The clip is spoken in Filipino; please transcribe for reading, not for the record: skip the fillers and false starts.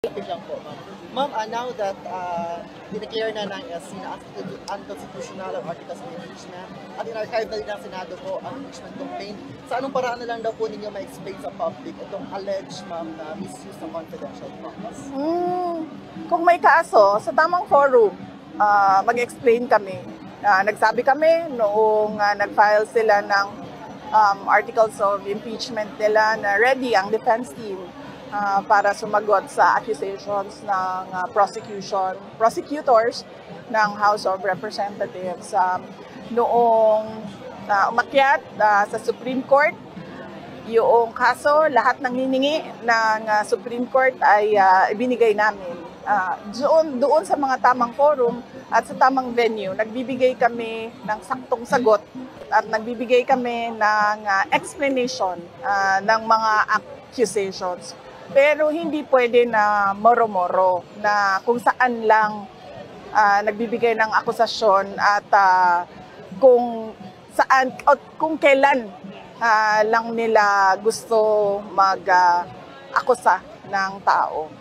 lang po, ma'am. Ma'am, now that dineclare na ng SC na unconstitutional ang articles of impeachment at in-archive na din ng Senado po ang impeachment complaint, sa anong paraan na lang daw po ninyo ma-explain sa public itong alleged, ma'am, na misuse ng confidential funds? Kung may kaso, sa tamang forum, mag-explain kami. Nagsabi kami noong nag-file sila ng articles of impeachment nila na ready ang defense team para sumagot sa accusations ng prosecutors ng House of Representatives. Noong umakyat sa Supreme Court, yung kaso, lahat ng hiningi ng Supreme Court ay ibinigay namin. Doon sa mga tamang forum at sa tamang venue, nagbibigay kami ng saktong sagot at nagbibigay kami ng explanation ng mga accusations. Pero hindi pwede na moro-moro na kung saan lang nagbibigay ng akusasyon at kung saan o kung kailan lang nila gusto mag-akusa ng tao.